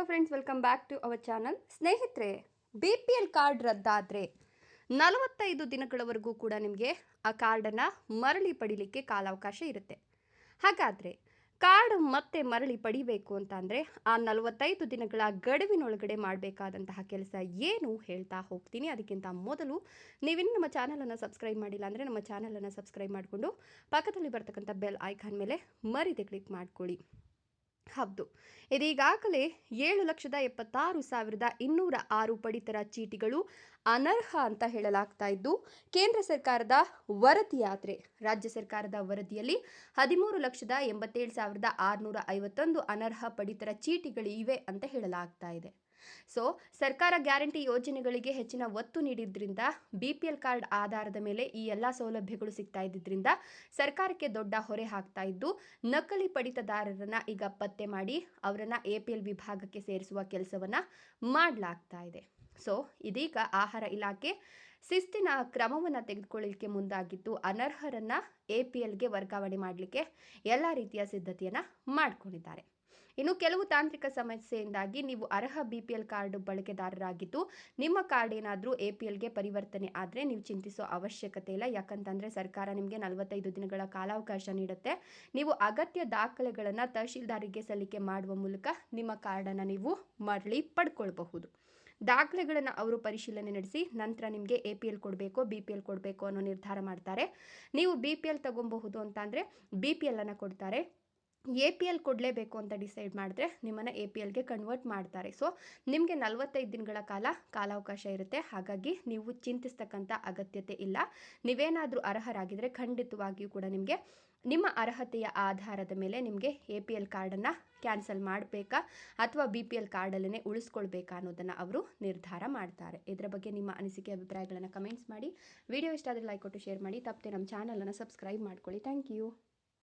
Friends, welcome back to our channel. ಸ್ನೇಹಿತರೆ, BPL card ರದ್ದಾದರೆ 45 ದಿನಗಳವರೆಗೂ ಕೂಡ ನಿಮಗೆ ಆ ಕಾರ್ಡನ್ನು ಮರಳಿ ಪಡಿಲಿಕ್ಕೆ ಕಾಲಾವಕಾಶ ಇರುತ್ತೆ. ಹಾಗಾದರೆ ಕಾರ್ಡ್ ಮತ್ತೆ ಮರಳಿ ಪಡಿಬೇಕು ಅಂತ ಅಂದರೆ ಆ 45 ದಿನಗಳ ಗಡುವಿನೊಳಗಡೆ ಮಾಡಬೇಕಾದಂತಹ ಕೆಲಸ ಏನು ಹೇಳ್ತಾ ಹೋಗ್ತೀನಿ. ಅದಕ್ಕಿಂತ ಮೊದಲು ನೀವಿನ್ನು ನಮ್ಮ ಚಾನಲನ್ನು ಸಬ್ಸ್ಕ್ರೈಬ್ ಮಾಡಿಲ್ಲ ಅಂದರೆ ನಮ್ಮ ಚಾನಲನ್ನು ಸಬ್ಸ್ಕ್ರೈಬ್ ಮಾಡಿಕೊಂಡು ಪಕ್ಕದಲ್ಲಿ ಬರ್ತಕ್ಕಂಥ ಬೆಲ್ ಐಕಾನ್ ಮೇಲೆ ಮರಿದೆ ಕ್ಲಿಕ್ ಮಾಡ್ಕೊಳ್ಳಿ. ಹೌದು, ಇದೀಗಾಗಲೇ 7,76,206 ಪಡಿತರ ಚೀಟಿಗಳು ಅನರ್ಹ ಅಂತ ಹೇಳಲಾಗ್ತಾ ಇದ್ದು, ಕೇಂದ್ರ ಸರ್ಕಾರದ ವರದಿಯಾದರೆ ರಾಜ್ಯ ಸರ್ಕಾರದ ವರದಿಯಲ್ಲಿ 13,87,651 ಅನರ್ಹ ಪಡಿತರ ಚೀಟಿಗಳು ಇವೆ ಅಂತ ಹೇಳಲಾಗ್ತಾ ಇದೆ. ಸೊ ಸರ್ಕಾರ ಗ್ಯಾರಂಟಿ ಯೋಜನೆಗಳಿಗೆ ಹೆಚ್ಚಿನ ಒತ್ತು ನೀಡಿದ್ರಿಂದ BPL ಕಾರ್ಡ್ ಆಧಾರದ ಮೇಲೆ ಈ ಎಲ್ಲ ಸೌಲಭ್ಯಗಳು ಸಿಗ್ತಾ ಇದ್ದಿದ್ದರಿಂದ ಸರ್ಕಾರಕ್ಕೆ ದೊಡ್ಡ ಹೊರೆ ಹಾಕ್ತಾ ಇದ್ದು, ನಕಲಿ ಪಡಿತದಾರರನ್ನ ಈಗ ಪತ್ತೆ ಮಾಡಿ ಅವರನ್ನ APL ವಿಭಾಗಕ್ಕೆ ಸೇರಿಸುವ ಕೆಲಸವನ್ನ ಮಾಡಲಾಗ್ತಾ ಇದೆ. ಸೊ ಇದೀಗ ಆಹಾರ ಇಲಾಖೆ ಶಿಸ್ತಿನ ಕ್ರಮವನ್ನು ತೆಗೆದುಕೊಳ್ಳಲಿಕ್ಕೆ ಮುಂದಾಗಿದ್ದು, ಅನರ್ಹರನ್ನ APLಗೆ ವರ್ಗಾವಣೆ ಮಾಡಲಿಕ್ಕೆ ಎಲ್ಲ ರೀತಿಯ ಸಿದ್ಧತೆಯನ್ನು ಮಾಡಿಕೊಂಡಿದ್ದಾರೆ. ಇನ್ನು ಕೆಲವು ತಾಂತ್ರಿಕ ಸಮಸ್ಯೆಯಿಂದಾಗಿ ನೀವು ಅರ್ಹ BPL ಕಾರ್ಡ್ ಬಳಕೆದಾರರಾಗಿದ್ದು ನಿಮ್ಮ ಕಾರ್ಡ್ ಏನಾದರೂ APLಗೆ ಪರಿವರ್ತನೆ ಆದರೆ ನೀವು ಚಿಂತಿಸೋ ಅವಶ್ಯಕತೆ ಇಲ್ಲ. ಯಾಕಂತಂದರೆ ಸರ್ಕಾರ ನಿಮಗೆ 45 ದಿನಗಳ ಕಾಲಾವಕಾಶ ನೀಡುತ್ತೆ. ನೀವು ಅಗತ್ಯ ದಾಖಲೆಗಳನ್ನು ತಹಶೀಲ್ದಾರಿಗೆ ಸಲ್ಲಿಕೆ ಮಾಡುವ ಮೂಲಕ ನಿಮ್ಮ ಕಾರ್ಡನ್ನು ನೀವು ಮರಳಿ ಪಡ್ಕೊಳ್ಬಹುದು. ದಾಖಲೆಗಳನ್ನು ಅವರು ಪರಿಶೀಲನೆ ನಡೆಸಿ ನಂತರ ನಿಮಗೆ APL ಕೊಡಬೇಕು BPL ಕೊಡಬೇಕು ಅನ್ನೋ ನಿರ್ಧಾರ ಮಾಡ್ತಾರೆ. ನೀವು BPL ತಗೊಬಹುದು ಅಂತ ಅಂದರೆ BPL ಅನ್ನು ಕೊಡ್ತಾರೆ. APL ಕೊಡಲೇಬೇಕು ಅಂತ ಡಿಸೈಡ್ ಮಾಡಿದ್ರೆ ನಿಮ್ಮನ್ನು APLಗೆ ಕನ್ವರ್ಟ್ ಮಾಡ್ತಾರೆ. ಸೊ ನಿಮಗೆ 45 ದಿನಗಳ ಕಾಲಾವಕಾಶ ಇರುತ್ತೆ. ಹಾಗಾಗಿ ನೀವು ಚಿಂತಿಸ್ತಕ್ಕಂಥ ಅಗತ್ಯತೆ ಇಲ್ಲ. ನೀವೇನಾದರೂ ಅರ್ಹರಾಗಿದ್ದರೆ ಖಂಡಿತವಾಗಿಯೂ ಕೂಡ ನಿಮಗೆ ನಿಮ್ಮ ಅರ್ಹತೆಯ ಆಧಾರದ ಮೇಲೆ ನಿಮಗೆ APL ಕಾರ್ಡನ್ನು ಕ್ಯಾನ್ಸಲ್ ಮಾಡಬೇಕಾ ಅಥವಾ BPL ಕಾರ್ಡಲ್ಲೇ ಉಳಿಸ್ಕೊಳ್ಬೇಕಾ ಅನ್ನೋದನ್ನು ಅವರು ನಿರ್ಧಾರ ಮಾಡ್ತಾರೆ. ಇದರ ಬಗ್ಗೆ ನಿಮ್ಮ ಅನಿಸಿಕೆ ಅಭಿಪ್ರಾಯಗಳನ್ನು ಕಮೆಂಟ್ಸ್ ಮಾಡಿ. ವಿಡಿಯೋ ಇಷ್ಟ ಆದರೆ ಲೈಕ್ ಕೊಟ್ಟು ಶೇರ್ ಮಾಡಿ. ತಪ್ಪದೆ ನಮ್ಮ ಚಾನಲನ್ನು ಸಬ್ಸ್ಕ್ರೈಬ್ ಮಾಡ್ಕೊಳ್ಳಿ. Thank you.